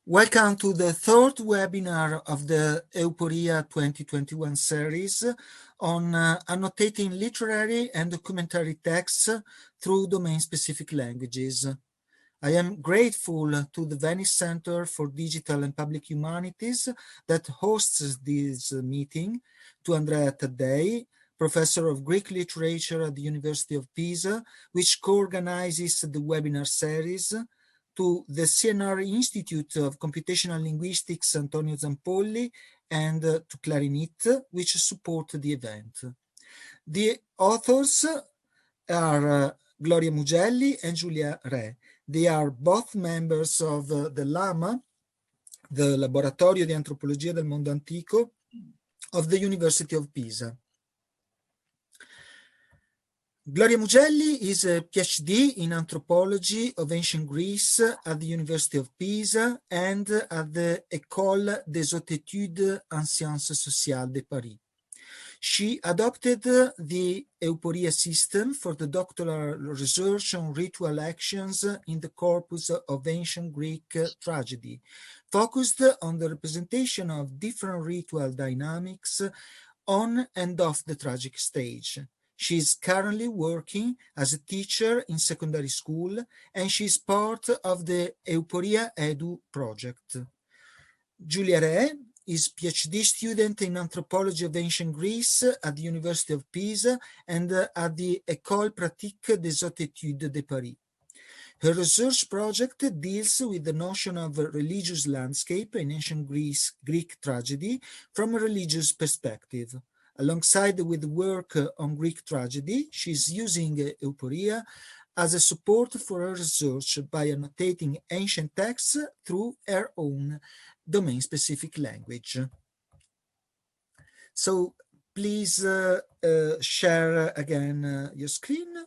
Welcome to the third webinar of the Euporia 2021 series on annotating literary and documentary texts through domain-specific languages. I am grateful to the Venice Center for Digital and Public Humanities that hosts this meeting, to Andrea Taddei, Professor of Greek Literature at the University of Pisa, which co-organizes the webinar series, to the CNR Institute of Computational Linguistics Antonio Zampolli, and to Clarinit, which support the event. The authors are Gloria Mugelli and Giulia. They are both members of the LAMA, the Laboratorio di Antropologia del Mondo Antico of the University of Pisa. Gloria Mugelli is a PhD in Anthropology of Ancient Greece at the University of Pisa and at the École des Hautes Études en Sciences Sociales de Paris. She adopted the Euporia system for the doctoral research on ritual actions in the corpus of ancient Greek tragedy, focused on the representation of different ritual dynamics on and off the tragic stage. She is currently working as a teacher in secondary school, and she is part of the Euporia Edu project. Giulia is PhD student in Anthropology of Ancient Greece at the University of Pisa and at the École Pratique des Hautes Études de Paris. Her research project deals with the notion of a religious landscape in ancient Greek tragedy from a religious perspective. Alongside with work on Greek tragedy, she is using Euporia as a support for her research by annotating ancient texts through her own domain-specific language. So please share again your screen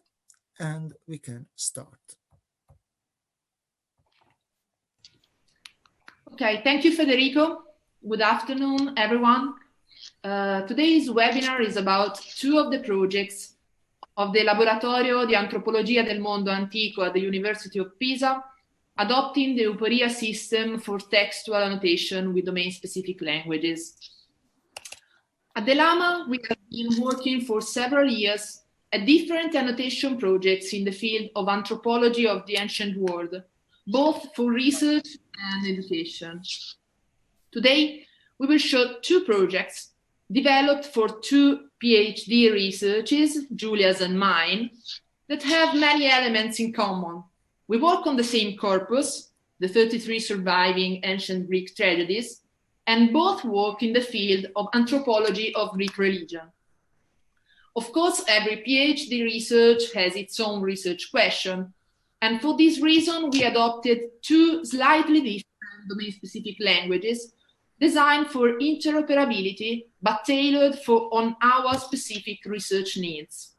and we can start. Okay, thank you, Federico. Good afternoon, everyone. Today's webinar is about two of the projects of the Laboratorio di Antropologia del Mondo Antico at the University of Pisa, adopting the Euporia system for textual annotation with domain-specific languages. At the LAMA, we have been working for several years at different annotation projects in the field of anthropology of the ancient world, both for research and education. Today, we will show two projects developed for two PhD researches, Giulia's and mine, that have many elements in common. We work on the same corpus, the 33 surviving ancient Greek tragedies, and both work in the field of anthropology of Greek religion. Of course, every PhD research has its own research question, and for this reason, we adopted two slightly different domain-specific languages designed for interoperability, but tailored on our specific research needs.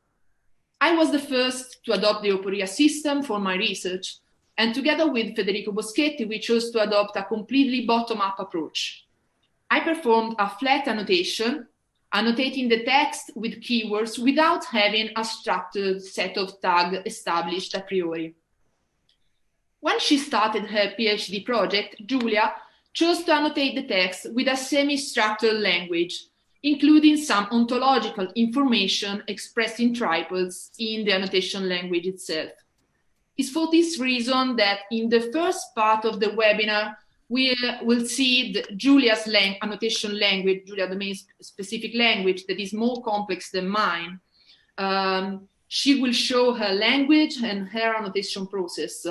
I was the first to adopt the Euporia system for my research, and together with Federico Boschetti, we chose to adopt a completely bottom-up approach. I performed a flat annotation, annotating the text with keywords without having a structured set of tags established a priori. When she started her PhD project, Giulia chose to annotate the text with a semi-structured language, including some ontological information expressed in triples in the annotation language itself. It's for this reason that in the first part of the webinar, we will see Giulia's annotation language, Giulia domain-specific language that is more complex than mine. She will show her language and her annotation process.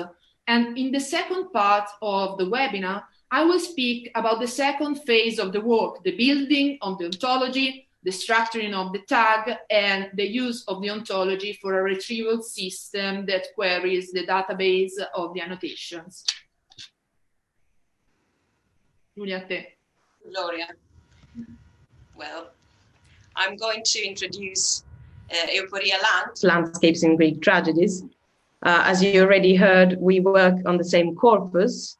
And in the second part of the webinar, I will speak about the second phase of the work, the building of the ontology, the structuring of the tag, and the use of the ontology for a retrieval system that queries the database of the annotations. Giulia, te. Gloria. Well, I'm going to introduce Euporia Landscapes in Greek Tragedies. As you already heard, we work on the same corpus,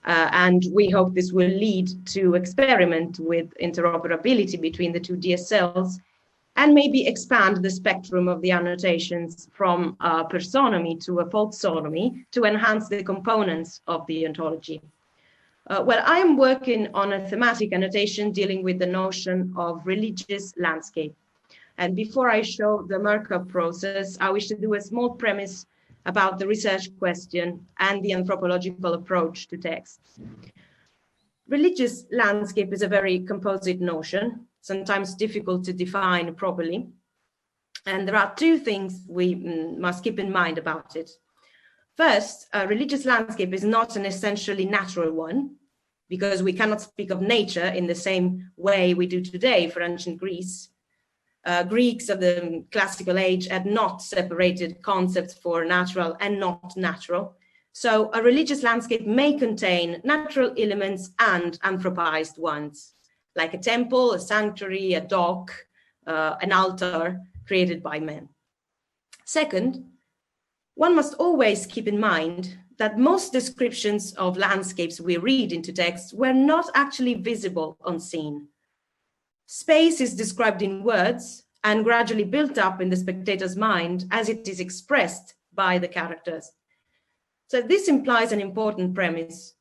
and we hope this will lead to experiment with interoperability between the two DSLs and maybe expand the spectrum of the annotations from a personomy to a folksonomy to enhance the components of the ontology. Well, I am working on a thematic annotation dealing with the notion of religious landscape. And before I show the Merkab process, I wish to do a small premise about the research question and the anthropological approach to texts. Religious landscape is a very composite notion, sometimes difficult to define properly. And there are two things we must keep in mind about it. First, a religious landscape is not an essentially natural one, because we cannot speak of nature in the same way we do today for ancient Greece. Greeks of the classical age had not separated concepts for natural and not natural. So a religious landscape may contain natural elements and anthropized ones, like a temple, a sanctuary, a dock, an altar created by men. Second, one must always keep in mind that most descriptions of landscapes we read into texts were not actually visible on scene. Space is described in words and gradually built up in the spectator's mind as it is expressed by the characters. So this implies an important premise,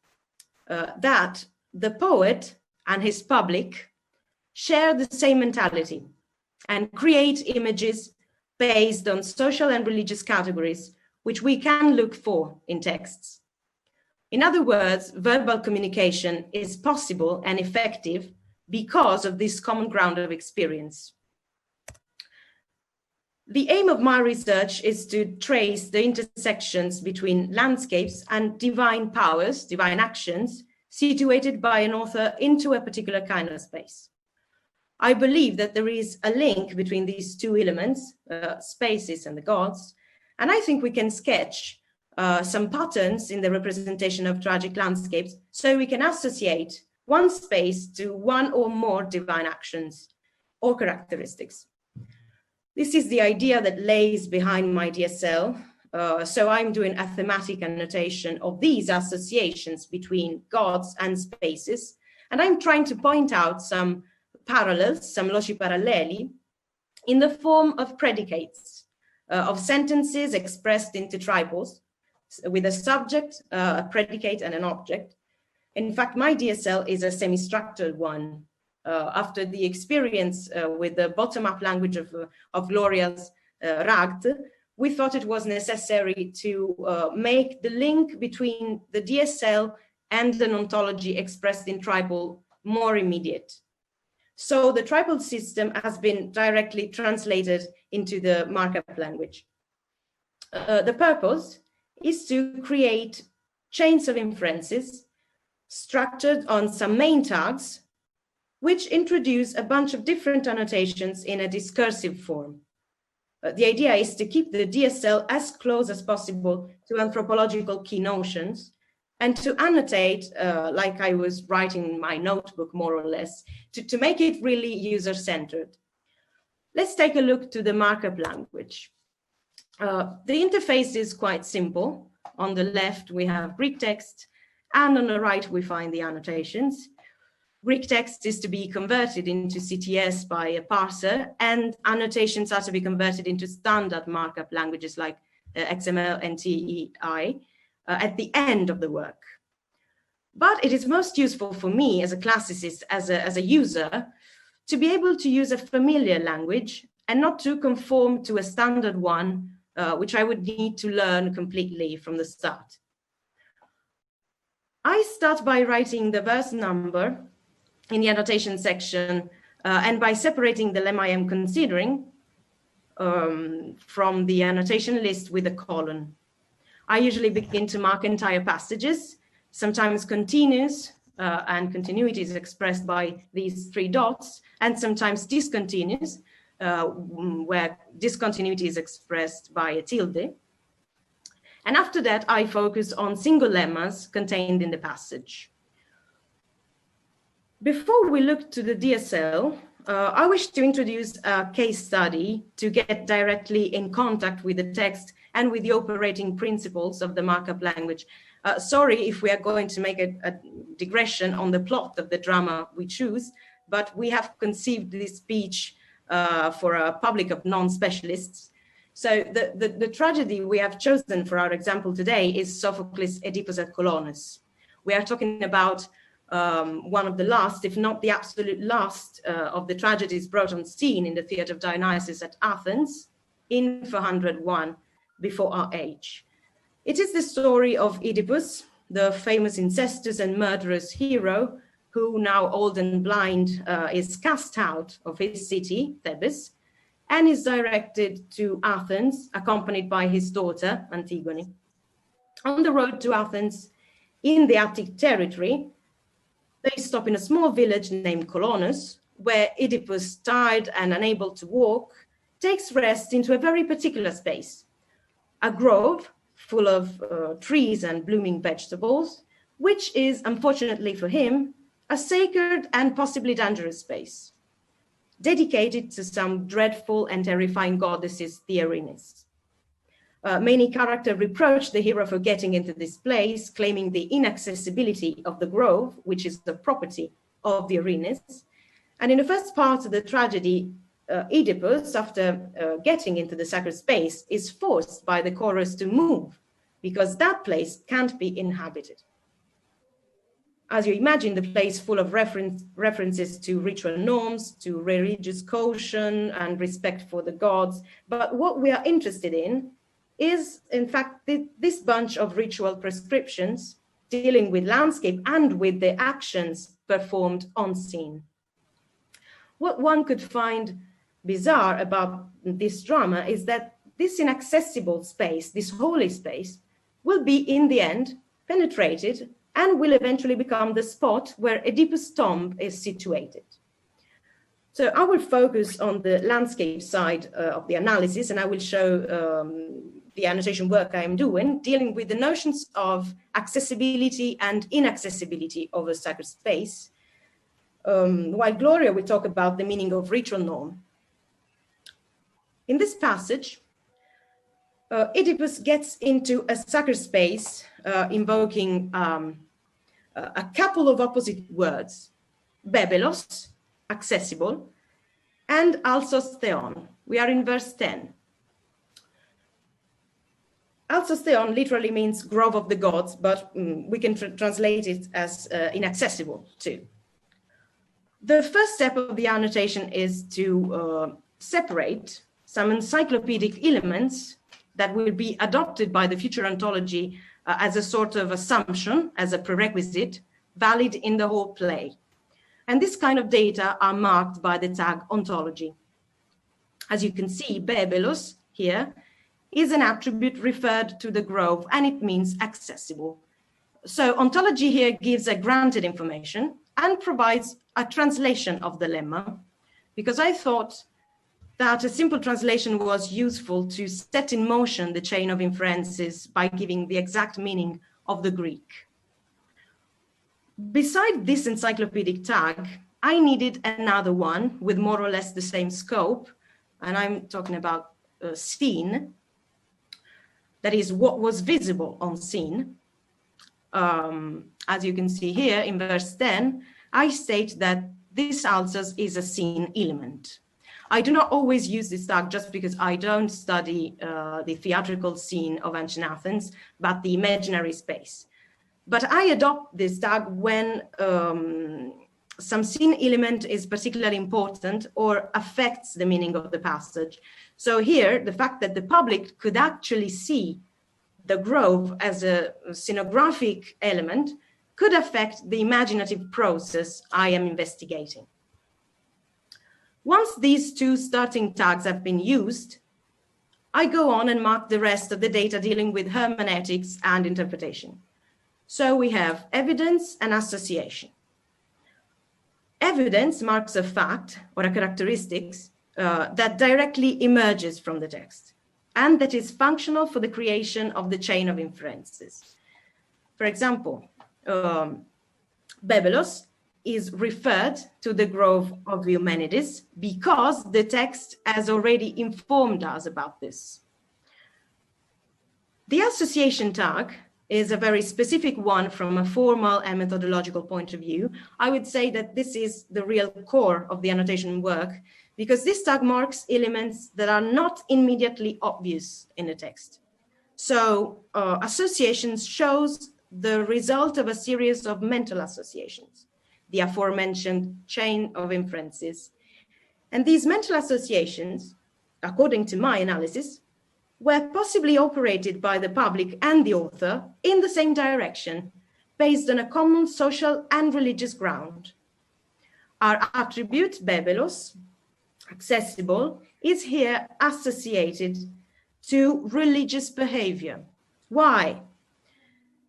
that the poet and his public share the same mentality and create images based on social and religious categories, which we can look for in texts. In other words, verbal communication is possible and effective because of this common ground of experience. The aim of my research is to trace the intersections between landscapes and divine powers, divine actions, situated by an author into a particular kind of space. I believe that there is a link between these two elements, spaces and the gods, and I think we can sketch some patterns in the representation of tragic landscapes so we can associate one space to one or more divine actions or characteristics. This is the idea that lays behind my DSL. So I'm doing a thematic annotation of these associations between gods and spaces. And I'm trying to point out some parallels, some loci paralleli, in the form of predicates, of sentences expressed into triples with a subject, a predicate, and an object. In fact, my DSL is a semi-structured one. After the experience with the bottom-up language of Gloria's RAGT, we thought it was necessary to make the link between the DSL and an ontology expressed in tripel more immediate. So the tripel system has been directly translated into the markup language. The purpose is to create chains of inferences structured on some main tags, which introduce a bunch of different annotations in a discursive form. The idea is to keep the DSL as close as possible to anthropological key notions and to annotate, like I was writing in my notebook, more or less, to make it really user-centered. Let's take a look to the markup language. The interface is quite simple. On the left, we have Greek text, and on the right, we find the annotations. Greek text is to be converted into CTS by a parser, and annotations are to be converted into standard markup languages like XML and TEI at the end of the work. But it is most useful for me as a classicist, as a user, to be able to use a familiar language and not to conform to a standard one, which I would need to learn completely from the start. I start by writing the verse number in the annotation section, and by separating the lemma I am considering from the annotation list with a colon. I usually begin to mark entire passages, sometimes continuous, and continuity is expressed by these 3 dots, and sometimes discontinuous, where discontinuity is expressed by a tilde. And after that, I focus on single lemmas contained in the passage. Before we look to the DSL, I wish to introduce a case study to get directly in contact with the text and with the operating principles of the markup language. Sorry if we are going to make a digression on the plot of the drama we choose, but we have conceived this speech for a public of non-specialists. So the tragedy we have chosen for our example today is Sophocles Oedipus Coloneus, We are talking about one of the last, if not the absolute last, of the tragedies brought on scene in the theatre of Dionysus at Athens in 401 before our age. It is the story of Oedipus, the famous incestuous and murderous hero, who now old and blind is cast out of his city, Thebes, and is directed to Athens, accompanied by his daughter, Antigone. On the road to Athens, in the Attic territory, they stop in a small village named Colonus, where Oedipus, tired and unable to walk, takes rest into a very particular space, a grove full of trees and blooming vegetables, which is, unfortunately for him, a sacred and possibly dangerous space, dedicated to some dreadful and terrifying goddesses, the Erinyes. Many characters reproach the hero for getting into this place, claiming the inaccessibility of the grove, which is the property of the Erinyes. And in the first part of the tragedy, Oedipus, after getting into the sacred space, is forced by the chorus to move because that place can't be inhabited. As you imagine, the place full of references to ritual norms, to religious caution and respect for the gods. But what we are interested in is, in fact, this bunch of ritual prescriptions dealing with landscape and with the actions performed on scene. What one could find bizarre about this drama is that this inaccessible space, this holy space, will be in the end penetrated and will eventually become the spot where Oedipus' tomb is situated. So I will focus on the landscape side of the analysis, and I will show the annotation work I am doing, dealing with the notions of accessibility and inaccessibility of a sacred space, while Gloria will talk about the meaning of ritual norm. In this passage, Oedipus gets into a sacred space invoking a couple of opposite words, bebelos, accessible, and alsos theon. We are in verse 10. Alsos theon literally means grove of the gods, but we can translate it as inaccessible too. The first step of the annotation is to separate some encyclopedic elements that will be adopted by the future ontology as a sort of assumption, as a prerequisite, valid in the whole play. And this kind of data are marked by the tag ontology. As you can see, bebelos here is an attribute referred to the grove, and it means accessible. So ontology here gives a granted information and provides a translation of the lemma, because I thought that a simple translation was useful to set in motion the chain of inferences by giving the exact meaning of the Greek. Beside this encyclopedic tag, I needed another one with more or less the same scope, and I'm talking about scene, that is what was visible on scene. As you can see here in verse 10, I state that this alsos is a scene element. I do not always use this tag just because I don't study the theatrical scene of ancient Athens, but the imaginary space. But I adopt this tag when some scene element is particularly important or affects the meaning of the passage. So here, the fact that the public could actually see the grove as a scenographic element could affect the imaginative process I am investigating. Once these two starting tags have been used, I go on and mark the rest of the data dealing with hermeneutics and interpretation. So we have evidence and association. Evidence marks a fact or a characteristics that directly emerges from the text and that is functional for the creation of the chain of inferences. For example, bebelos is referred to the grove of Eumenides because the text has already informed us about this. The association tag is a very specific one from a formal and methodological point of view. I would say that this is the real core of the annotation work because this tag marks elements that are not immediately obvious in the text. So associations shows the result of a series of mental associations, the aforementioned chain of inferences. And these mental associations, according to my analysis, were possibly operated by the public and the author in the same direction, based on a common social and religious ground. Our attribute, bebelos, accessible, is here associated to religious behavior. Why?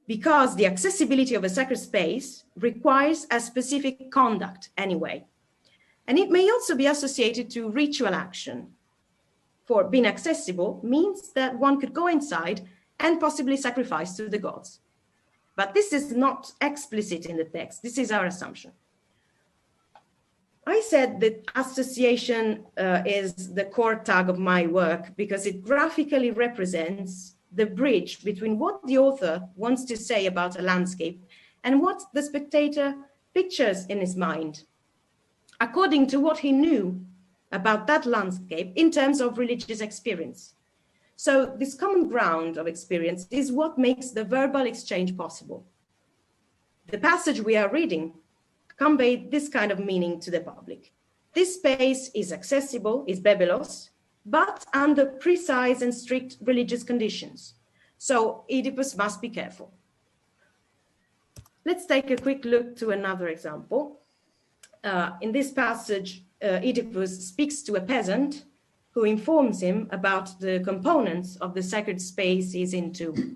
Because the accessibility of a sacred space requires a specific conduct anyway. And it may also be associated to ritual action. For being accessible means that one could go inside and possibly sacrifice to the gods. But this is not explicit in the text. This is our assumption. I said that association is the core tag of my work because it graphically represents the bridge between what the author wants to say about a landscape and what the spectator pictures in his mind, according to what he knew about that landscape in terms of religious experience. So this common ground of experience is what makes the verbal exchange possible. The passage we are reading conveyed this kind of meaning to the public. This space is accessible, is bebelos, but under precise and strict religious conditions. So Oedipus must be careful. Let's take a quick look to another example. In this passage, Oedipus speaks to a peasant who informs him about the components of the sacred space he's into.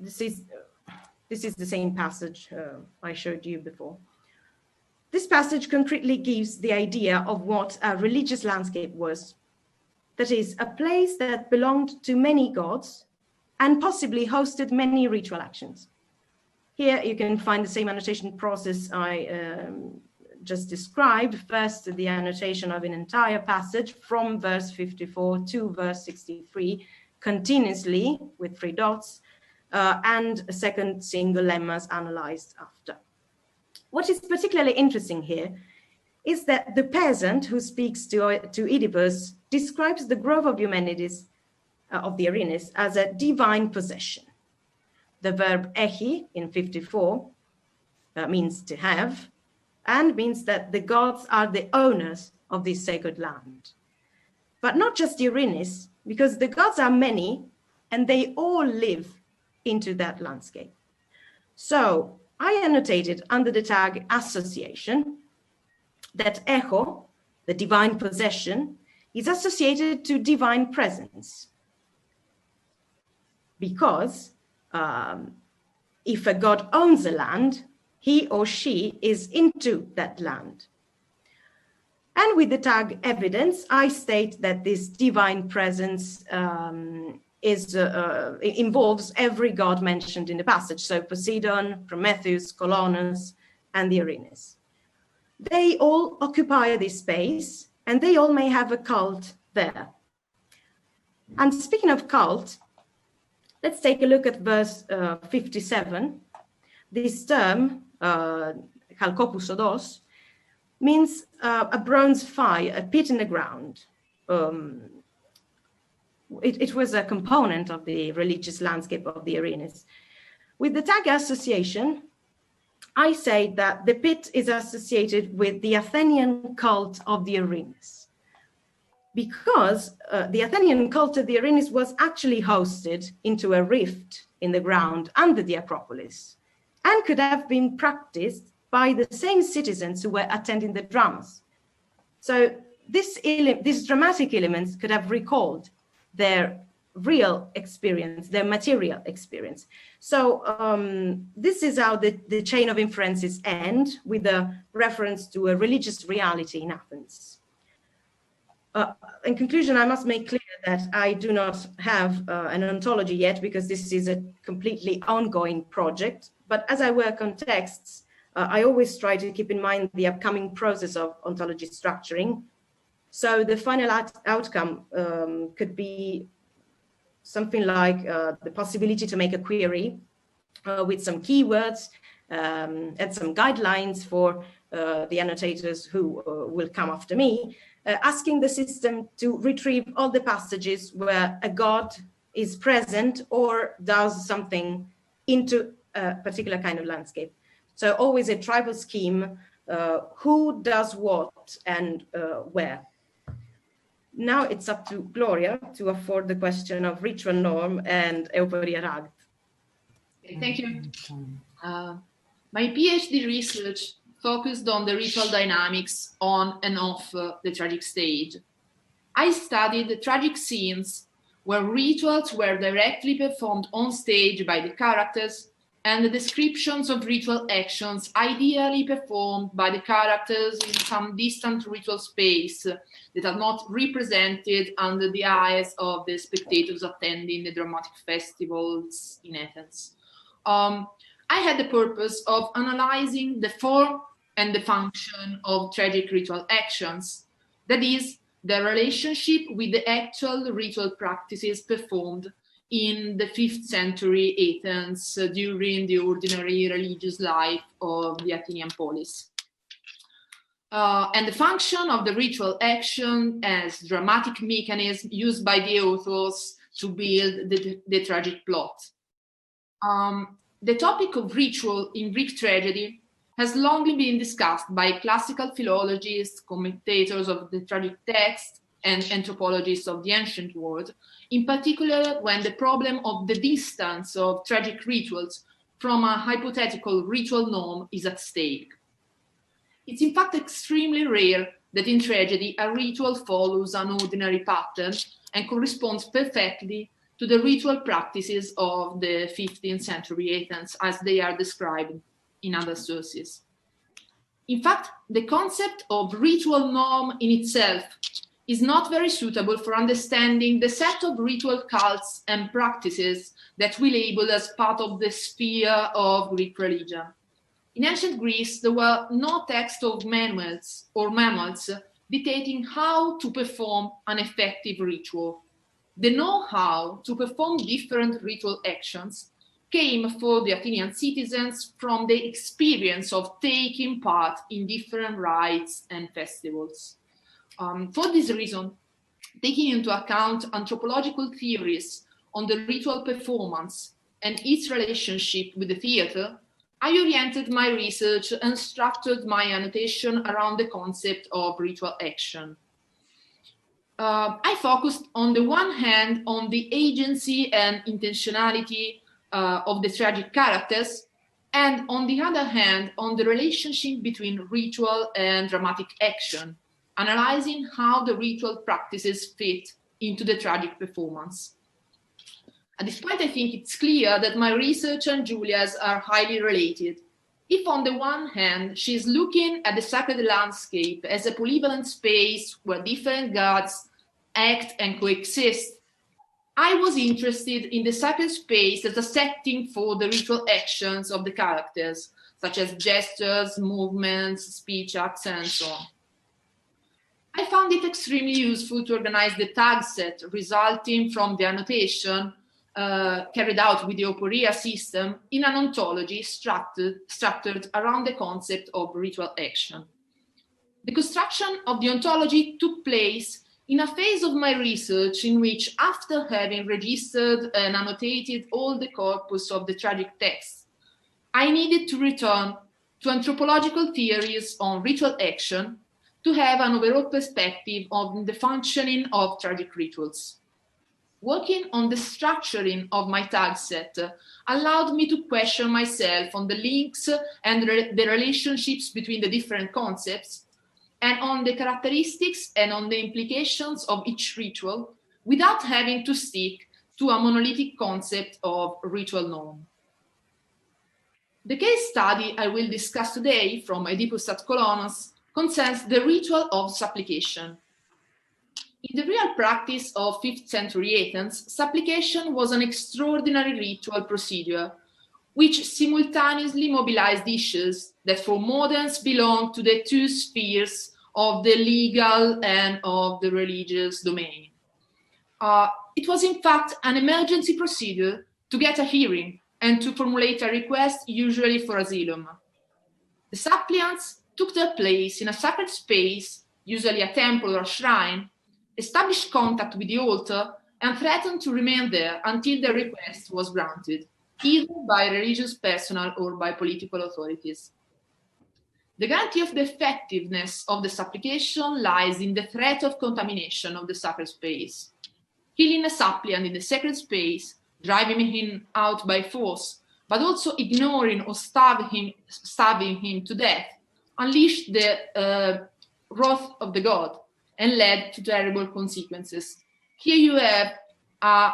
This is the same passage I showed you before. This passage concretely gives the idea of what a religious landscape was. That is, a place that belonged to many gods and possibly hosted many ritual actions. Here you can find the same annotation process I just described. First, the annotation of an entire passage from verse 54 to verse 63, continuously with 3 dots, and a second single lemmas analyzed after. What is particularly interesting here is that the peasant who speaks to Oedipus describes the grove of Eumenides, of the Erinis, as a divine possession. The verb echi in 54 means to have, and means that the gods are the owners of this sacred land. But not just the Erinis, because the gods are many and they all live into that landscape. So I annotated under the tag association that echo, the divine possession, is associated to divine presence. Because if a god owns a land, he or she is into that land. And with the tag evidence, I state that this divine presence involves every god mentioned in the passage. So Poseidon, Prometheus, Coloneus, and the Erinis. They all occupy this space, and they all may have a cult there. And speaking of cult, let's take a look at verse 57. This term, kalkopus odos, means a bronze fire, a pit in the ground. It was a component of the religious landscape of the Erinis. With the tag association, I say that the pit is associated with the Athenian cult of the Erinis, because the Athenian cult of the Erinis was actually hosted into a rift in the ground under the Acropolis, and could have been practiced by the same citizens who were attending the dramas. So these dramatic elements could have recalled their real experience, their material experience. So this is how the chain of inferences end, with a reference to a religious reality in Athens. In conclusion, I must make clear that I do not have an ontology yet, because this is a completely ongoing project. But as I work on texts, I always try to keep in mind the upcoming process of ontology structuring. So the final outcome could be something like the possibility to make a query with some keywords and some guidelines for the annotators who will come after me, asking the system to retrieve all the passages where a god is present or does something into a particular kind of landscape. So always a tribal scheme, who does what and where. Now it's up to Gloria to afford the question of ritual norm and Euporia RAGT. Thank you. My PhD research focused on the ritual dynamics on and off the tragic stage. I studied the tragic scenes where rituals were directly performed on stage by the characters, and the descriptions of ritual actions ideally performed by the characters in some distant ritual space that are not represented under the eyes of the spectators attending the dramatic festivals in Athens. I had the purpose of analyzing the form and the function of tragic ritual actions, that is, the relationship with the actual ritual practices performed in the 5th century Athens during the ordinary religious life of the Athenian polis. And the function of the ritual action as dramatic mechanism used by the authors to build the tragic plot. The topic of ritual in Greek tragedy has long been discussed by classical philologists, commentators of the tragic text, and anthropologists of the ancient world, in particular when the problem of the distance of tragic rituals from a hypothetical ritual norm is at stake. It's in fact extremely rare that in tragedy a ritual follows an ordinary pattern and corresponds perfectly to the ritual practices of the 15th century Athens as they are described in other sources. In fact, the concept of ritual norm in itself is not very suitable for understanding the set of ritual cults and practices that we label as part of the sphere of Greek religion. In ancient Greece, there were no texts of manuals or manuals dictating how to perform an effective ritual. The know-how to perform different ritual actions came for the Athenian citizens from the experience of taking part in different rites and festivals. For this reason, taking into account anthropological theories on the ritual performance and its relationship with the theater, I oriented my research and structured my annotation around the concept of ritual action. I focused on the one hand on the agency and intentionality of the tragic characters, and on the other hand on the relationship between ritual and dramatic action, analyzing how the ritual practices fit into the tragic performance. And despite I think it's clear that my research and Giulia's are highly related, if on the one hand she's looking at the sacred landscape as a polyvalent space where different gods act and coexist, I was interested in the sacred space as a setting for the ritual actions of the characters, such as gestures, movements, speech acts, and so on. I found it extremely useful to organize the tag set resulting from the annotation carried out with the Euporia system in an ontology structured around the concept of ritual action. The construction of the ontology took place in a phase of my research in which, after having registered and annotated all the corpus of the tragic texts, I needed to return to anthropological theories on ritual action to have an overall perspective on the functioning of tragic rituals. Working on the structuring of my tag set allowed me to question myself on the links and the relationships between the different concepts, and on the characteristics and on the implications of each ritual without having to stick to a monolithic concept of ritual norm. The case study I will discuss today from Oedipus Coloneus concerns the ritual of supplication. In the real practice of 5th century Athens, supplication was an extraordinary ritual procedure which simultaneously mobilized issues that for moderns belong to the two spheres of the legal and of the religious domain. It was in fact an emergency procedure to get a hearing and to formulate a request, usually for asylum. The suppliants took their place in a sacred space, usually a temple or a shrine, established contact with the altar, and threatened to remain there until their request was granted. either by religious personnel or by political authorities. The guarantee of the effectiveness of the supplication lies in the threat of contamination of the sacred space. Killing a suppliant in the sacred space, driving him out by force, but also ignoring or stabbing him to death, unleashed the wrath of the god and led to terrible consequences. Here you have a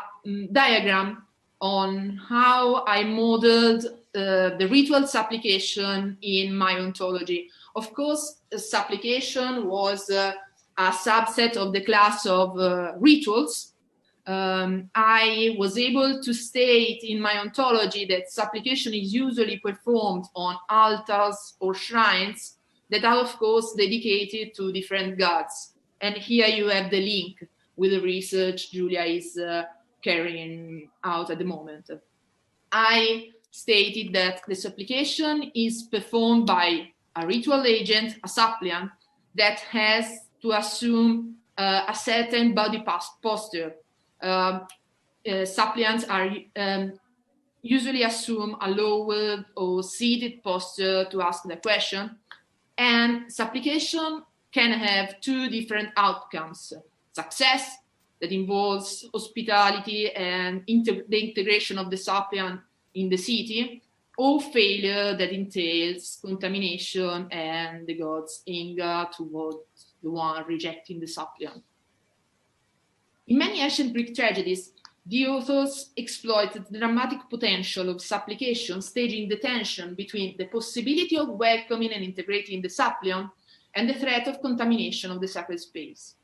diagram on how I modeled the ritual supplication in my ontology. Of course, supplication was a subset of the class of rituals. I was able to state in my ontology that supplication is usually performed on altars or shrines that are, of course, dedicated to different gods. And here you have the link with the research Giulia is carrying out at the moment. I stated that the supplication is performed by a ritual agent, a suppliant, that has to assume a certain body posture. Suppliants are usually assume a lowered or seated posture to ask the question, and supplication can have two different outcomes: success, that involves hospitality and the integration of the suppliant in the city, or failure that entails contamination and the god's anger towards the one rejecting the suppliant. In many ancient Greek tragedies, the authors exploited the dramatic potential of supplication, staging the tension between the possibility of welcoming and integrating the suppliant and the threat of contamination of the sacred space.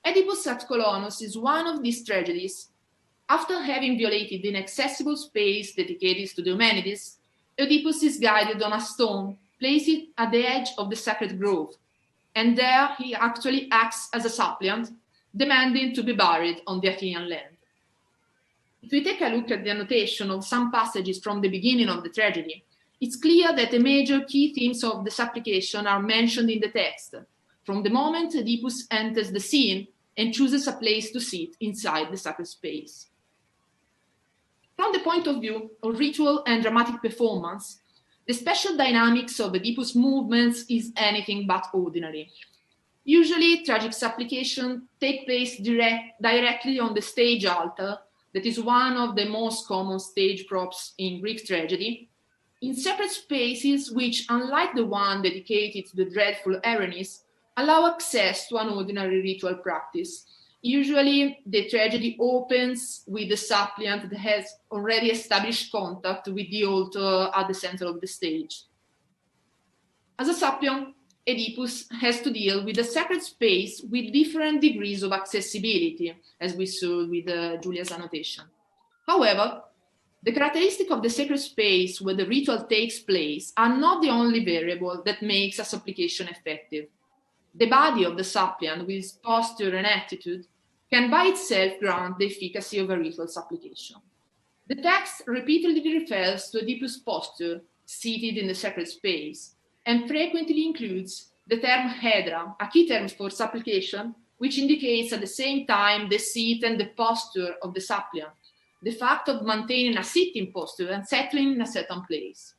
Oedipus Coloneus is one of these tragedies. After having violated the inaccessible space dedicated to the humanities, Oedipus is guided on a stone, placed at the edge of the sacred grove, and there he actually acts as a suppliant, demanding to be buried on the Athenian land. If we take a look at the annotation of some passages from the beginning of the tragedy, it's clear that the major key themes of the supplication are mentioned in the text, from the moment Oedipus enters the scene and chooses a place to sit inside the sacred space. From the point of view of ritual and dramatic performance, the special dynamics of Oedipus' movements is anything but ordinary. Usually, tragic supplication take place directly on the stage altar, that is one of the most common stage props in Greek tragedy, in separate spaces which, unlike the one dedicated to the dreadful Erinis, allow access to an ordinary ritual practice. Usually, the tragedy opens with the suppliant that has already established contact with the altar at the center of the stage. As a suppliant, Oedipus has to deal with the sacred space with different degrees of accessibility, as we saw with Giulia's annotation. However, the characteristic of the sacred space where the ritual takes place are not the only variable that makes a supplication effective. The body of the suppliant, with its posture and attitude, can by itself grant the efficacy of a ritual supplication. The text repeatedly refers to Oedipus' posture, seated in the sacred space, and frequently includes the term hedra, a key term for supplication, which indicates at the same time the seat and the posture of the suppliant, the fact of maintaining a sitting posture and settling in a certain place.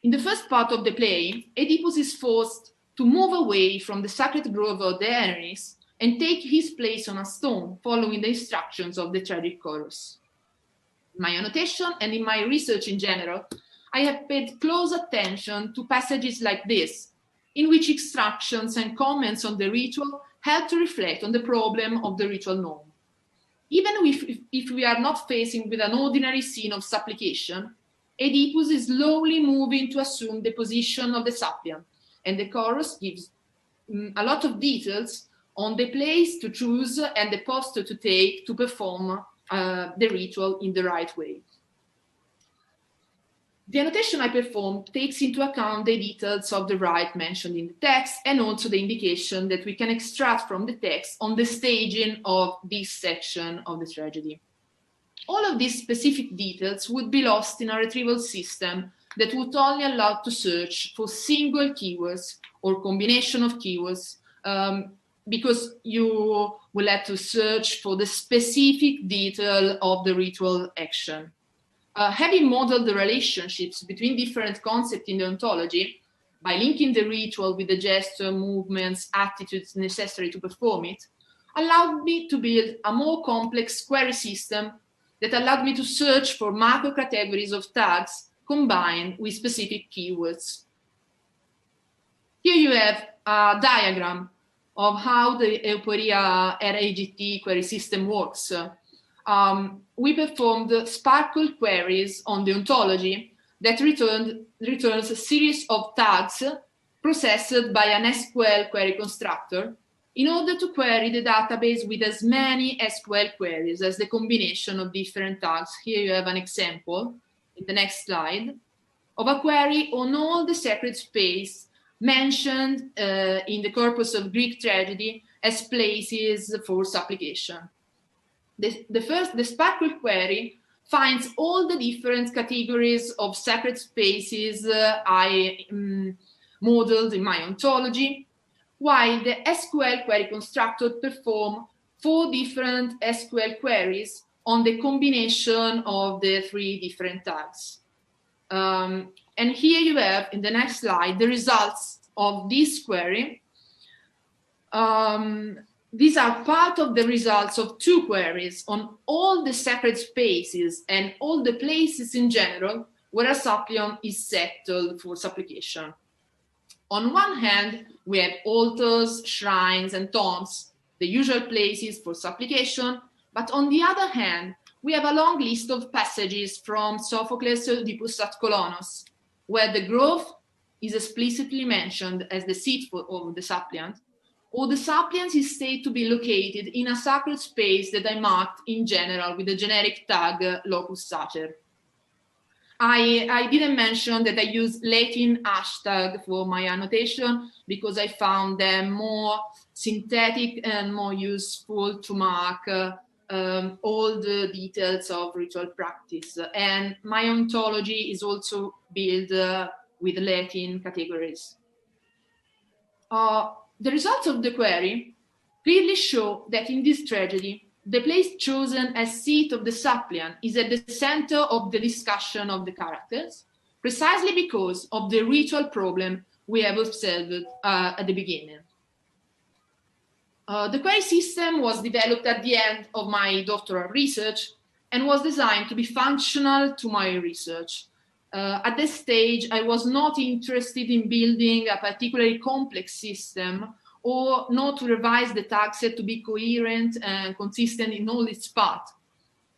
In the first part of the play, Oedipus is forced to move away from the sacred grove of the Erinis and take his place on a stone, following the instructions of the tragic chorus. In my annotation and in my research in general, I have paid close attention to passages like this, in which instructions and comments on the ritual help to reflect on the problem of the ritual norm. Even if we are not facing with an ordinary scene of supplication, Oedipus is slowly moving to assume the position of the suppliant, and the chorus gives a lot of details on the place to choose and the posture to take to perform the ritual in the right way. The annotation I performed takes into account the details of the rite mentioned in the text and also the indication that we can extract from the text on the staging of this section of the tragedy. All of these specific details would be lost in a retrieval system that would only allow to search for single keywords or combination of keywords, because you will have to search for the specific detail of the ritual action. Having modeled the relationships between different concepts in the ontology, by linking the ritual with the gesture, movements, attitudes necessary to perform it, allowed me to build a more complex query system that allowed me to search for macro categories of tags combined with specific keywords. Here you have a diagram of how the Euporia RAGT query system works. We performed sparkle queries on the ontology that returns a series of tags processed by an SQL query constructor in order to query the database with as many SQL queries as the combination of different tags. Here you have an example in the next slide of a query on all the sacred space mentioned in the corpus of Greek tragedy as places for supplication. The sparkle query finds all the different categories of sacred spaces I modeled in my ontology, while the SQL query constructor performs 4 different SQL queries on the combination of the 3 different tags. And here you have, in the next slide, the results of this query. These are part of the results of 2 queries on all the sacred spaces and all the places in general where a suppliant is settled for supplication. On one hand, we have altars, shrines, and tombs, the usual places for supplication, but on the other hand, we have a long list of passages from Sophocles Oedipus Coloneus, where the grove is explicitly mentioned as the seat of the suppliant, or the suppliant is said to be located in a sacred space that I marked in general with the generic tag locus sacer. I didn't mention that I use Latin hashtag for my annotation because I found them more synthetic and more useful to mark all the details of ritual practice. And my ontology is also built with Latin categories. The results of the query clearly show that in this tragedy, the place chosen as seat of the suppliant is at the center of the discussion of the characters, precisely because of the ritual problem we have observed at the beginning. The query system was developed at the end of my doctoral research and was designed to be functional to my research. At this stage, I was not interested in building a particularly complex system or not to revise the tag set to be coherent and consistent in all its parts.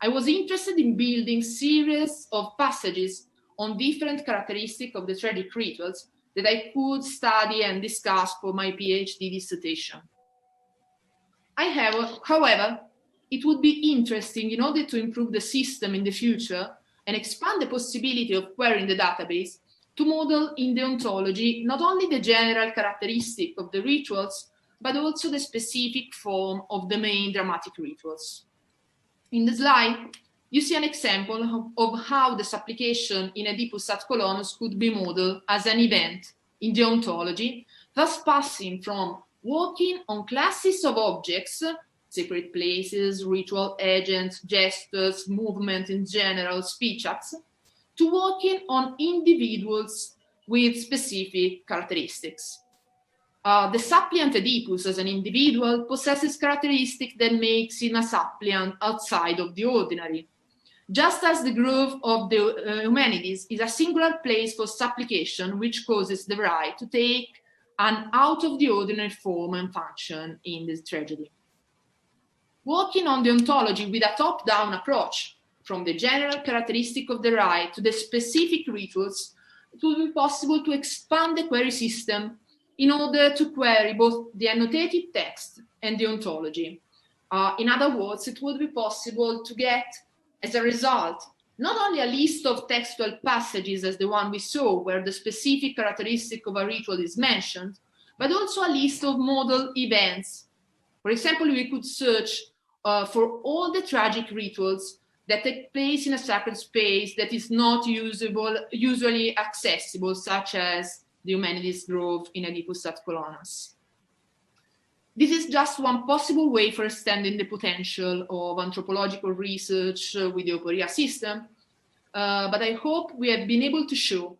I was interested in building series of passages on different characteristics of the tragic rituals that I could study and discuss for my PhD dissertation. However, it would be interesting in order to improve the system in the future and expand the possibility of querying the database to model in the ontology not only the general characteristic of the rituals, but also the specific form of the main dramatic rituals. In the slide, you see an example of how the supplication in Oedipus at Coloneus could be modeled as an event in the ontology, thus passing from working on classes of objects, sacred places, ritual agents, gestures, movement in general, speech acts, to working on individuals with specific characteristics. The suppliant Oedipus as an individual possesses characteristics that makes him a suppliant outside of the ordinary, just as the grove of the Eumenides is a singular place for supplication, which causes the right to take an out-of-the-ordinary form and function in this tragedy. Working on the ontology with a top-down approach, from the general characteristic of the rite to the specific rituals, it will be possible to expand the query system in order to query both the annotated text and the ontology. In other words, it would be possible to get, as a result, not only a list of textual passages as the one we saw, where the specific characteristic of a ritual is mentioned, but also a list of model events. For example, we could search for all the tragic rituals that take place in a sacred space that is not usually accessible, such as the Eumenides grove in Oedipus at Coloneus. This is just one possible way for extending the potential of anthropological research with the Euporia system, but I hope we have been able to show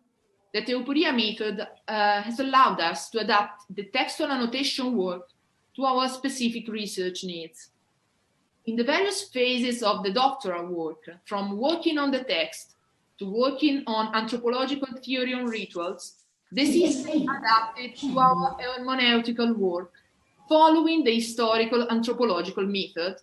that the Euporia method has allowed us to adapt the textual annotation work to our specific research needs. In the various phases of the doctoral work, from working on the text to working on anthropological theory on rituals, the system adapted to our hermeneutical work, following the historical anthropological method,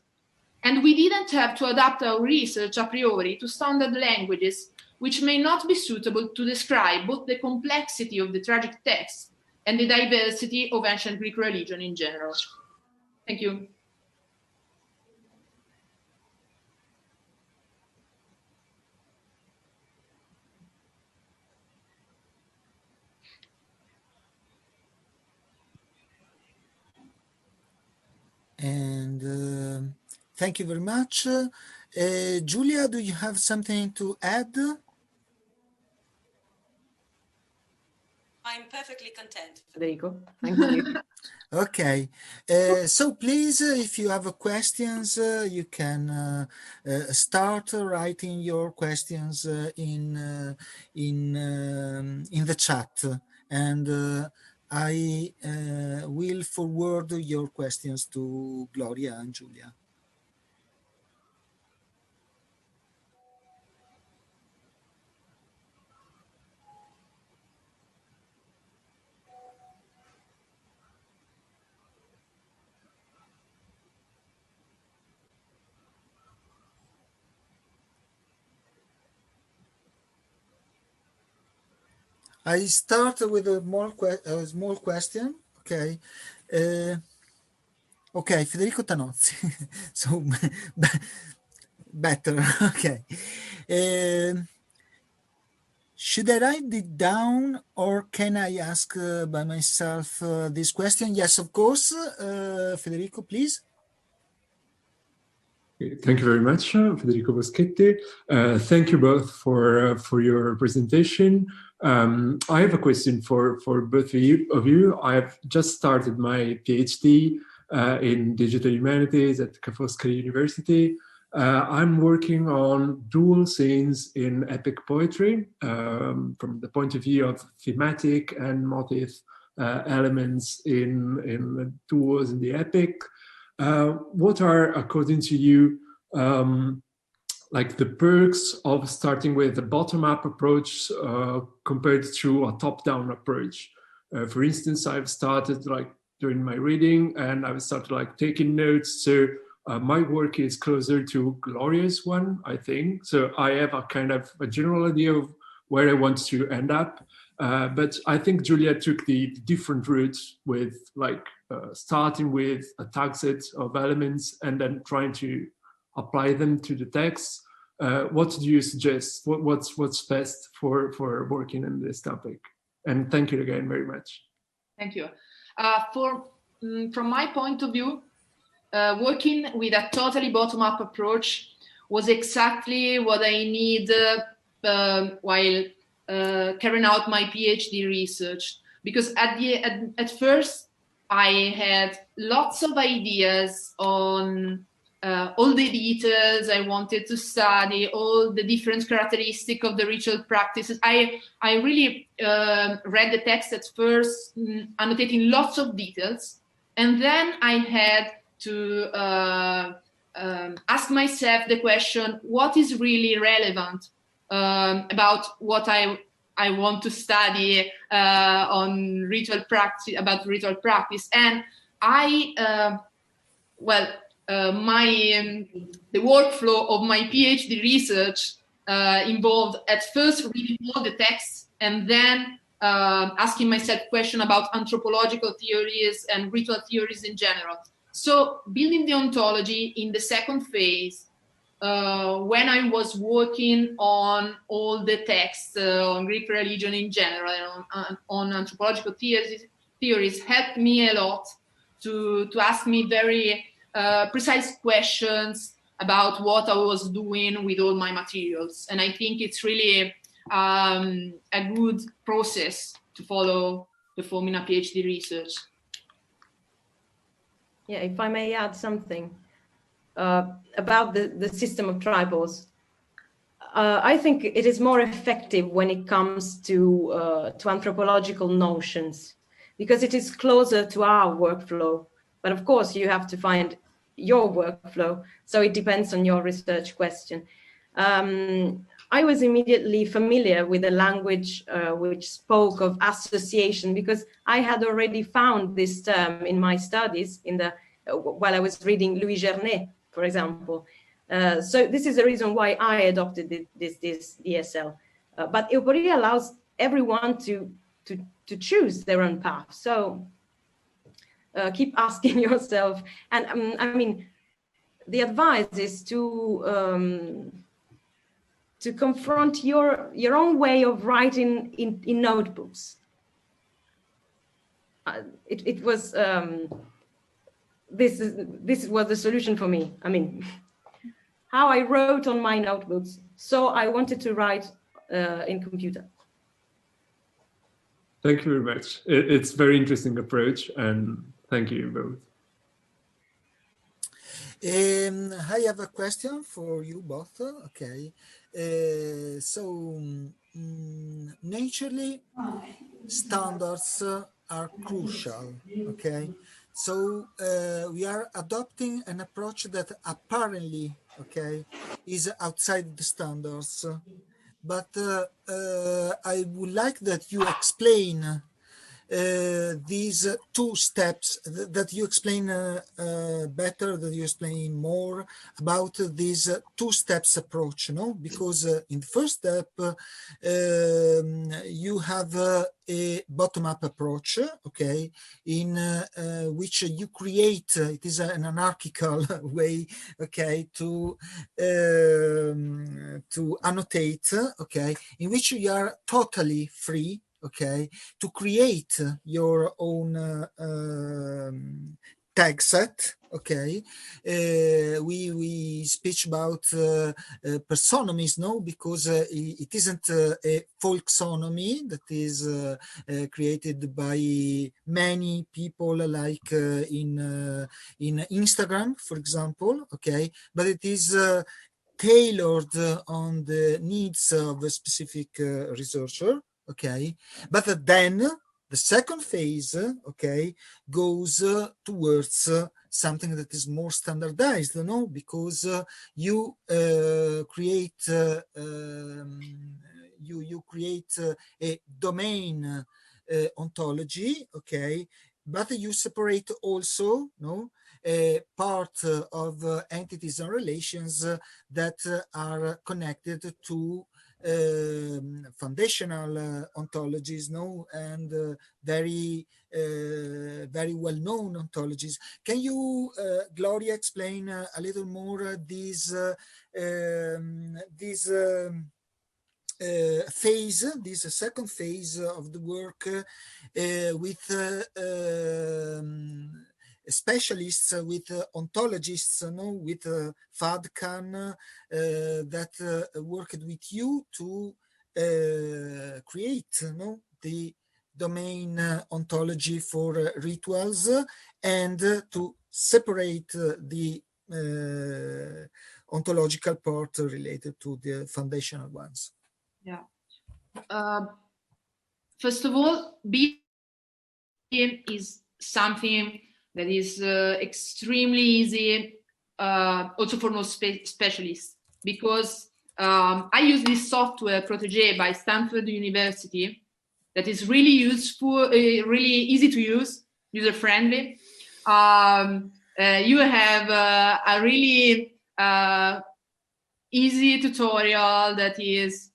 and we didn't have to adapt our research a priori to standard languages, which may not be suitable to describe both the complexity of the tragic text and the diversity of ancient Greek religion in general. Thank you. And thank you very much. Giulia, do you have something to add? I'm perfectly content, Federico. Thank you. Okay, so please, if you have questions, you can start writing your questions in the chat, and I will forward your questions to Gloria and Giulia. I start with a small question. Okay. Okay, Federico Tanozzi. So better. Okay. Should I write it down, or can I ask by myself this question? Yes, of course. Federico, please. Thank you very much, Federico Boschetti. Thank you both for your presentation. I have a question for both of you. I've just started my PhD in digital humanities at Ca' Foscari University. I'm working on dual scenes in epic poetry from the point of view of thematic and motif elements in duos in the epic. What are, according to you, like the perks of starting with a bottom-up approach compared to a top-down approach? For instance, I've started like during my reading, and I've started like taking notes. So my work is closer to Gloria's one, I think. So I have a kind of a general idea of where I want to end up. But I think Giulia took the different routes with like starting with a tag set of elements and then trying to apply them to the text. What do you suggest? What's best for working on this topic? And thank you again very much. Thank you. From my point of view, working with a totally bottom-up approach was exactly what I need while carrying out my PhD research, because at first I had lots of ideas on all the details I wanted to study, all the different characteristics of the ritual practices. I really read the text at first, annotating lots of details, and then I had to ask myself the question: what is really relevant about what I want to study on ritual practice, about ritual practice? And the workflow of my PhD research involved at first reading all the texts and then asking myself questions about anthropological theories and ritual theories in general. So building the ontology in the second phase, when I was working on all the texts on Greek religion in general and on anthropological theories helped me a lot to ask me very precise questions about what I was doing with all my materials. And I think it's really a good process to follow performing a PhD research. Yeah, if I may add something about the system of triples. I think it is more effective when it comes to anthropological notions, because it is closer to our workflow. But of course, you have to find your workflow, so it depends on your research question. I was immediately familiar with a language which spoke of association, because I had already found this term in my studies while I was reading Louis Gernet, for example. So this is the reason why I adopted this DSL. But Euporia allows everyone to choose their own path. So keep asking yourself. And I mean, the advice is to confront your own way of writing in notebooks. It was this was the solution for me. I mean, how I wrote on my notebooks. So I wanted to write in computer. Thank you very much. It's a very interesting approach, and thank you both. I have a question for you both. Okay. So naturally, standards are crucial. Okay. So we are adopting an approach that apparently, okay, is outside the standards. But I would like that you explain these two steps, that you explain better, that you explain more about this two steps approach, no? Because in the first step, you have a bottom-up approach, okay, in which you create, it is an anarchical way, okay, to annotate, okay, in which you are totally free, okay, to create your own tag set, okay. We speak about personomies, no, because it isn't a folksonomy that is created by many people, like in Instagram, for example, okay, but it is tailored on the needs of a specific researcher. Okay, but then the second phase, okay, goes towards something that is more standardized, you know, because you create you create a domain ontology, okay, but you separate also, no, a part of entities and relations that are connected to foundational ontologies, no, and very well-known ontologies. Can you, Gloria, explain a little more these phase, this second phase of the work with specialists, with ontologists, no, with Fadkan, that worked with you to create, no, the domain ontology for rituals, and to separate the ontological part related to the foundational ones. Yeah. First of all, BM is something that is extremely easy, also for no specialists, because I use this software, Protégé, by Stanford University, that is really useful, really easy to use, user-friendly. You have a really easy tutorial that is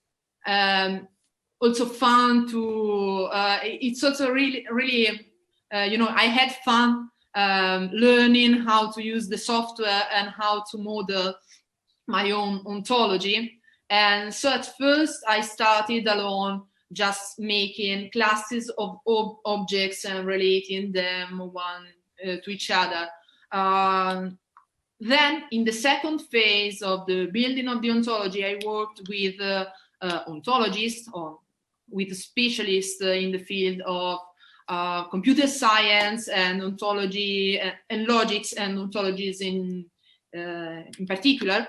also fun to, it's also really, you know, I had fun learning how to use the software and how to model my own ontology. And so at first I started alone, just making classes of objects and relating them one to each other. Then in the second phase of the building of the ontology, I worked with ontologists, or with specialists in the field of computer science and ontology and logics and ontologies in particular,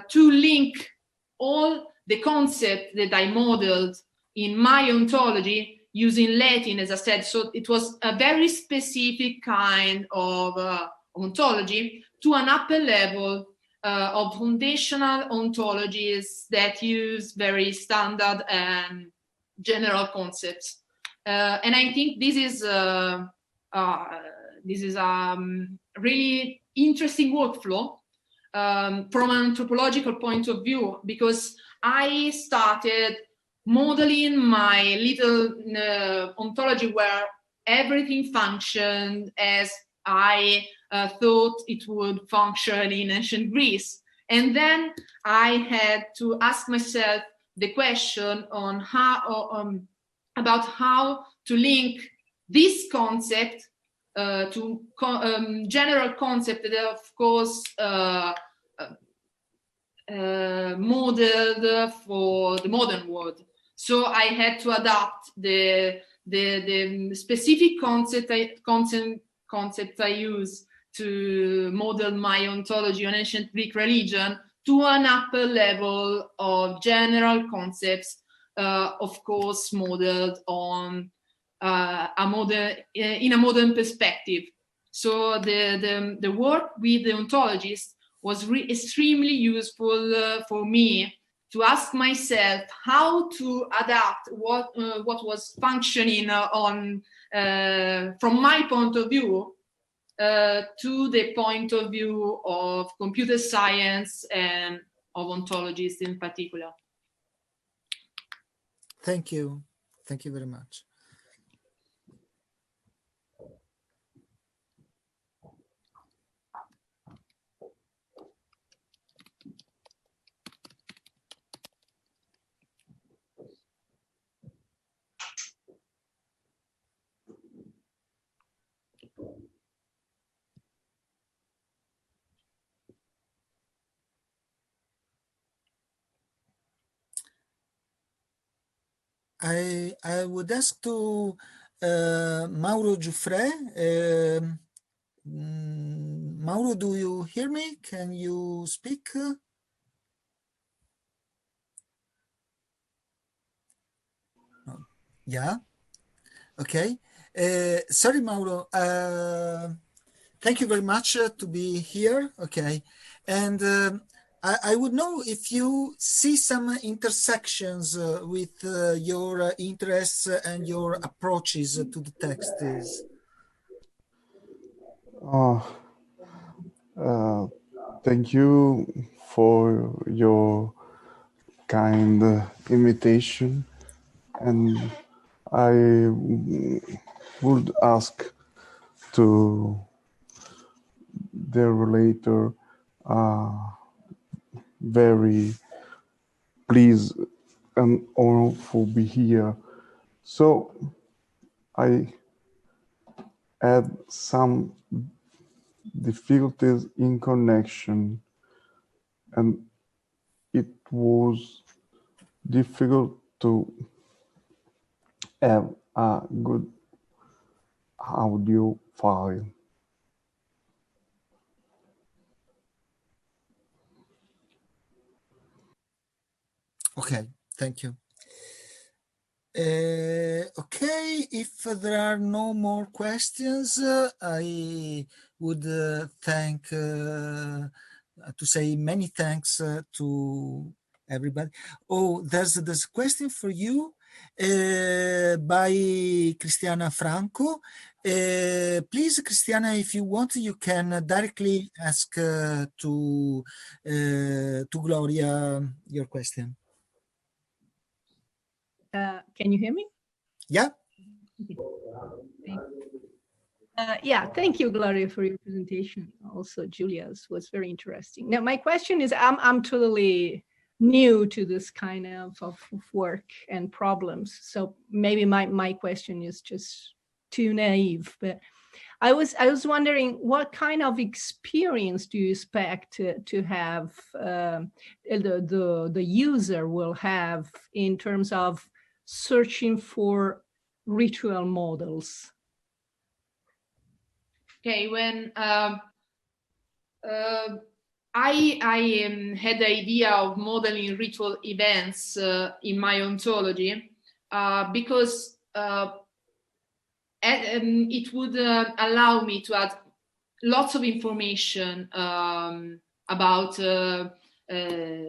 to link all the concept that I modeled in my ontology using Latin, as I said. So it was a very specific kind of ontology to an upper level of foundational ontologies that use very standard and general concepts. And I think this is really interesting workflow from an anthropological point of view, because I started modeling my little ontology where everything functioned as I thought it would function in ancient Greece. And then I had to ask myself the question on how, about how to link this concept to general concept that, of course, modeled for the modern world. So I had to adapt the specific concept I use to model my ontology on ancient Greek religion to an upper level of general concepts, of course, modeled on in a modern perspective. So the work with the ontologists was extremely useful for me to ask myself how to adapt what was functioning from my point of view to the point of view of computer science and of ontologists in particular. Thank you. Thank you very much. I would ask to Mauro Giuffre. Mauro, do you hear me? Can you speak? No. Yeah. Okay. Sorry, Mauro. Thank you very much to be here. Okay. And I would know if you see some intersections with your interests and your approaches to the texts. Thank you for your kind invitation, and I would ask to the relator very pleased and honored for be here. So I had some difficulties in connection, and it was difficult to have a good audio file. Okay, thank you. Okay, if there are no more questions, I would to say many thanks to everybody. Oh, there's a question for you by Cristiana Franco. Please, Cristiana, if you want, you can directly ask to Gloria your question. Can you hear me? Yeah. Yeah, thank you, Gloria, for your presentation. Also, Giulia's was very interesting. Now, my question is, I'm totally new to this kind of work and problems, so maybe my question is just too naive. But I was wondering, what kind of experience do you expect to have the user will have in terms of searching for ritual models? Okay, when I had the idea of modeling ritual events in my ontology because it would allow me to add lots of information about the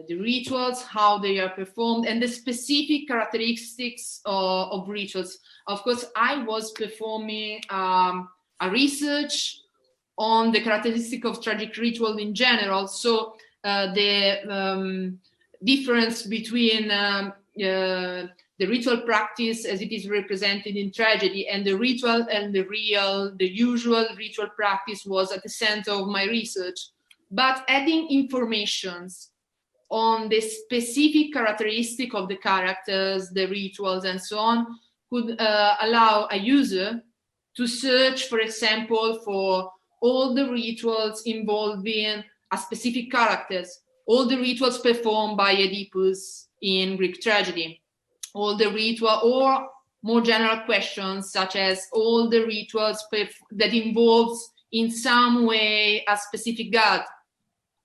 rituals, how they are performed, and the specific characteristics of rituals. Of course, I was performing a research on the characteristic of tragic ritual in general. So the difference between the ritual practice as it is represented in tragedy and the ritual and the usual ritual practice was at the center of my research. But adding informations on the specific characteristic of the characters, the rituals, and so on, could allow a user to search, for example, for all the rituals involving a specific characters, all the rituals performed by Oedipus in Greek tragedy, all the ritual, or more general questions such as all the rituals that involves in some way a specific god,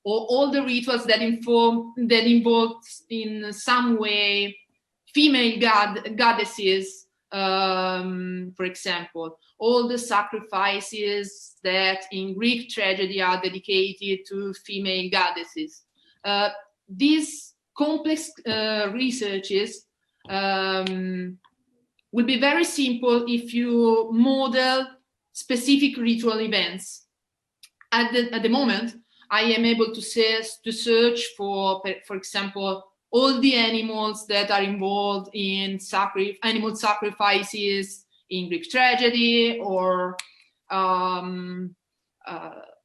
or all the rituals that involves in some way female goddesses, for example, all the sacrifices that in Greek tragedy are dedicated to female goddesses. These complex researches would be very simple if you model specific ritual events. At the moment, I am able to search for example, all the animals that are involved in animal sacrifices in Greek tragedy, or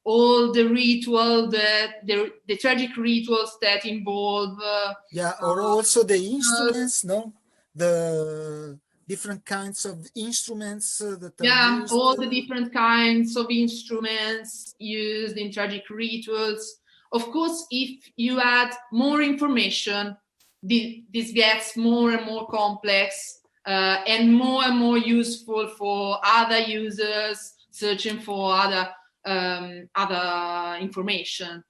all the ritual the tragic rituals that involve or also the instruments, the different kinds of instruments that are used. All the different kinds of instruments used in tragic rituals. Of course, if you add more information, this gets more and more complex and more useful for other users searching for other information.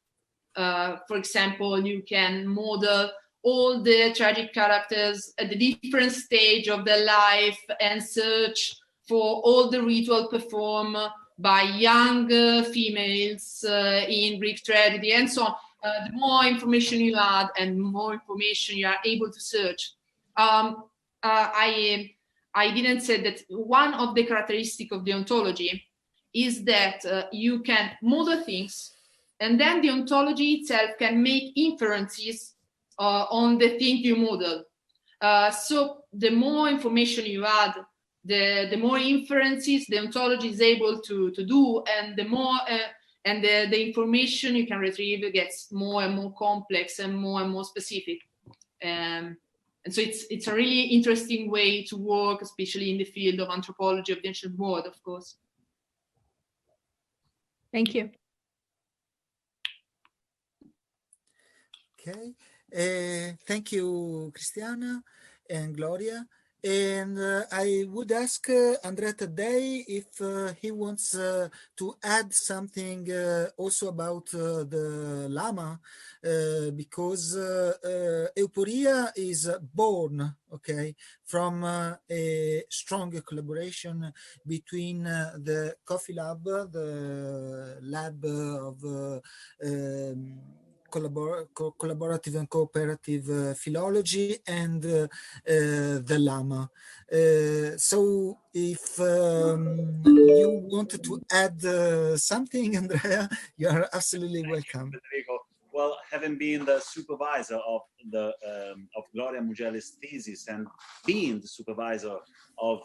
For example, you can model all the tragic characters at the different stage of their life and search for all the ritual performed by young females in Greek tragedy and so on. The more information you add and more information you are able to search. I didn't say that one of the characteristics of the ontology is that you can model things, and then the ontology itself can make inferences on the thing you model. So the more information you add, the more inferences the ontology is able to do, and the more the information you can retrieve gets more and more complex and more specific. And so it's a really interesting way to work, especially in the field of anthropology of the ancient world, of course. Thank you. Okay. Thank you, Cristiana and Gloria. And I would ask Andrea Taddei if he wants to add something also about the Lama, because Euporia is born, from a strong collaboration between the Coffee Lab, the lab of collaborative and cooperative philology, and the Lama. So if you wanted to add something, Andrea, you are absolutely welcome. Federico. Well, having been the supervisor of the of Gloria Mugelli's thesis and being the supervisor of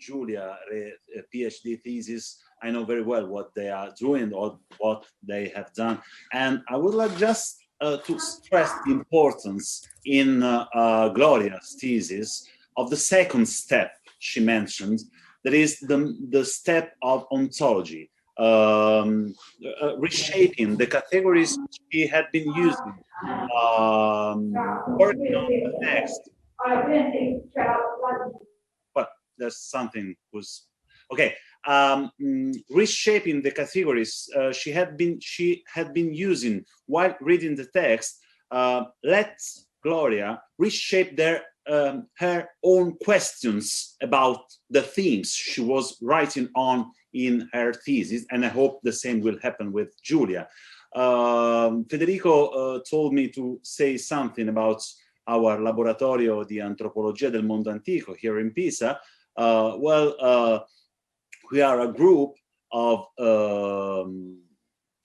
Giulia PhD thesis, I know very well what they are doing or what they have done. And I would like just to stress the importance in Gloria's thesis of the second step she mentioned, that is the step of ontology, reshaping the categories she had been using, working on the text. But there's something who's okay. reshaping the categories she had been using while reading the text, let Gloria reshape her own questions about the themes she was writing on in her thesis, and I hope the same will happen with Giulia. Federico told me to say something about our Laboratorio di Antropologia del Mondo Antico here in Pisa. We are a group of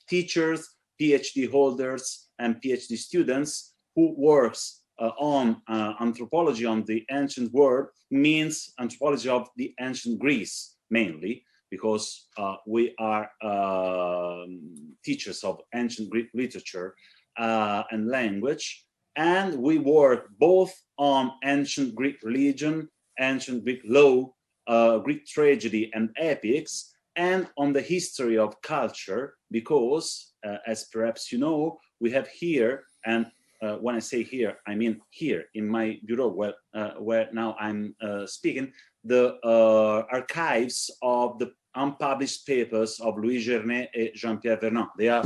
teachers, PhD holders, and PhD students who works on anthropology on the ancient world, means anthropology of the ancient Greece mainly, because we are teachers of ancient Greek literature and language, and we work both on ancient Greek religion, ancient Greek law, Greek tragedy and epics, and on the history of culture, because as perhaps you know, we have here, and when I say here, I mean here in my bureau, where now I'm speaking, the archives of the unpublished papers of Louis Gernet and Jean-Pierre Vernant. They are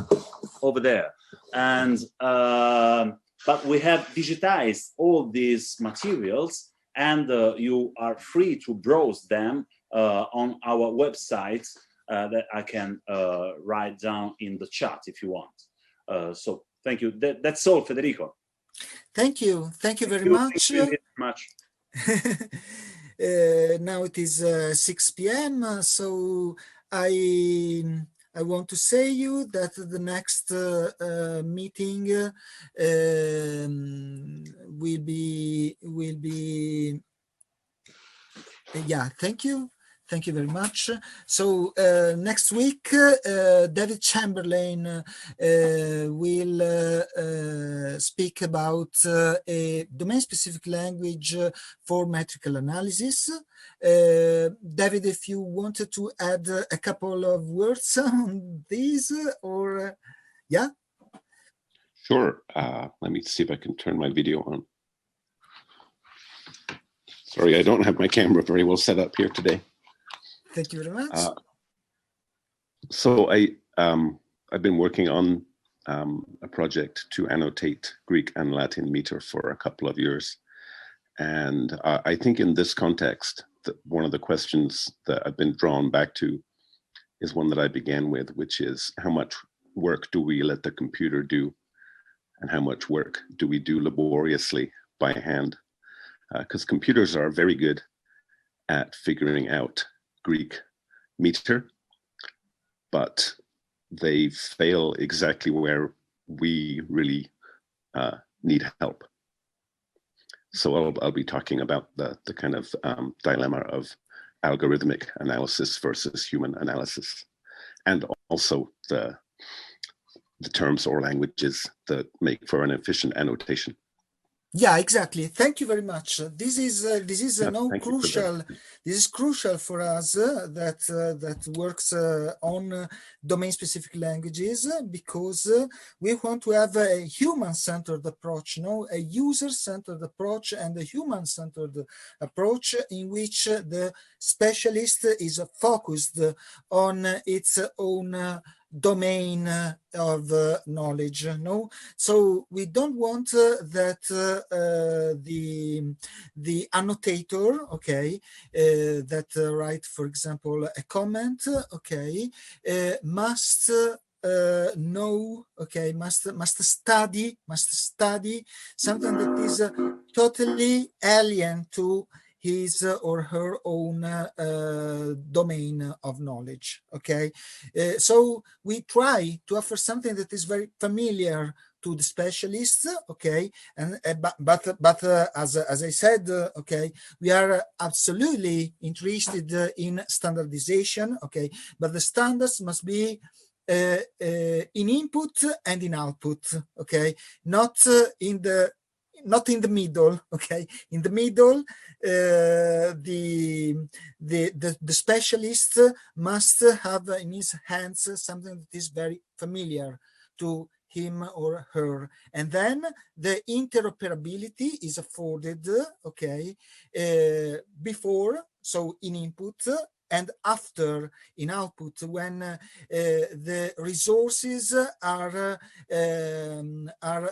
over there. And but we have digitized all these materials, and you are free to browse them on our website that I can write down in the chat if you want. So thank you. That's all, Federico. Thank you. Thank you very much. Thank you very much. Now it is 6 p.m. So I want to say you that the next meeting will be yeah. Thank you very much. So next week, David Chamberlain will speak about a domain-specific language for metrical analysis. David, if you wanted to add a couple of words on these, or yeah? Sure. Let me see if I can turn my video on. Sorry, I don't have my camera very well set up here today. Thank you very much. So I've been working on a project to annotate Greek and Latin meter for a couple of years. And I think in this context, one of the questions that I've been drawn back to is one that I began with, which is how much work do we let the computer do? And how much work do we do laboriously by hand? Because computers are very good at figuring out Greek meter, but they fail exactly where we really need help. So I'll be talking about the kind of dilemma of algorithmic analysis versus human analysis, and also the terms or languages that make for an efficient annotation. Yeah, exactly. Thank you very much. This is crucial. This is crucial for us that works on domain-specific languages, because we want to have a human-centered approach, a user-centered approach and a human-centered approach in which the specialist is focused on its own domain of knowledge. So we don't want that the annotator, that write, for example, a comment, must know, must study something that is totally alien to his or her own domain of knowledge. So we try to offer something that is very familiar to the specialists, and but as I said, we are absolutely interested in standardization, but the standards must be in input and in output, not in the middle, In the middle, the specialist must have in his hands something that is very familiar to him or her, and then the interoperability is afforded, before, so in input, and after in output, when the resources are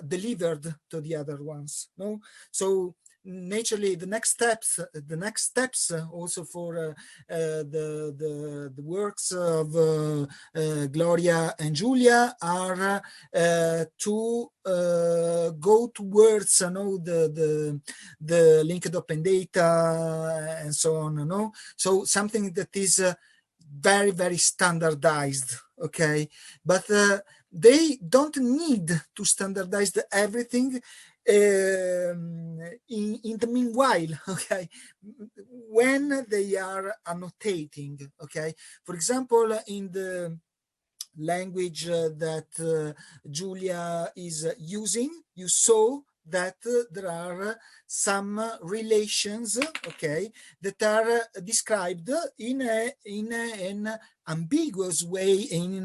delivered to the other ones. No, so naturally the next steps also for the works of Gloria and Giulia are to go towards the linked open data and so on. So something that is very, very standardized, okay? But they don't need to standardize everything in the meanwhile, okay, when they are annotating, okay. For example, in the language that Giulia is using, you saw that there are some relations, okay, that are described in an ambiguous way, in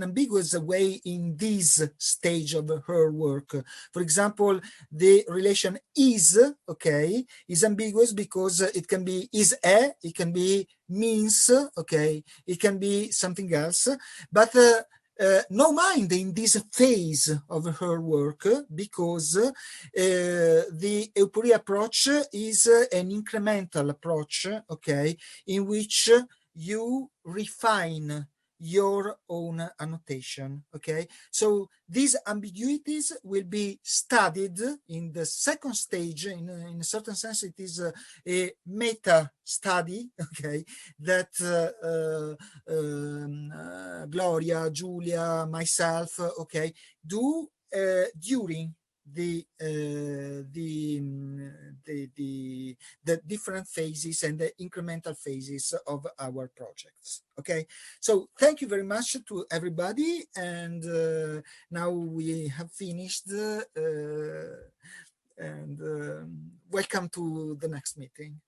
this stage of her work. For example, the relation is, okay, is ambiguous because it can be is a, it can be means, okay, it can be something else, but no mind in this phase of her work, because the Euporia approach is an incremental approach, okay, in which you refine your own annotation, okay? So these ambiguities will be studied in the second stage. In a certain sense, it is a meta study, okay, that Gloria, Giulia, myself, okay, do during the different phases and the incremental phases of our projects. Okay, so thank you very much to everybody, and now we have finished, and welcome to the next meeting.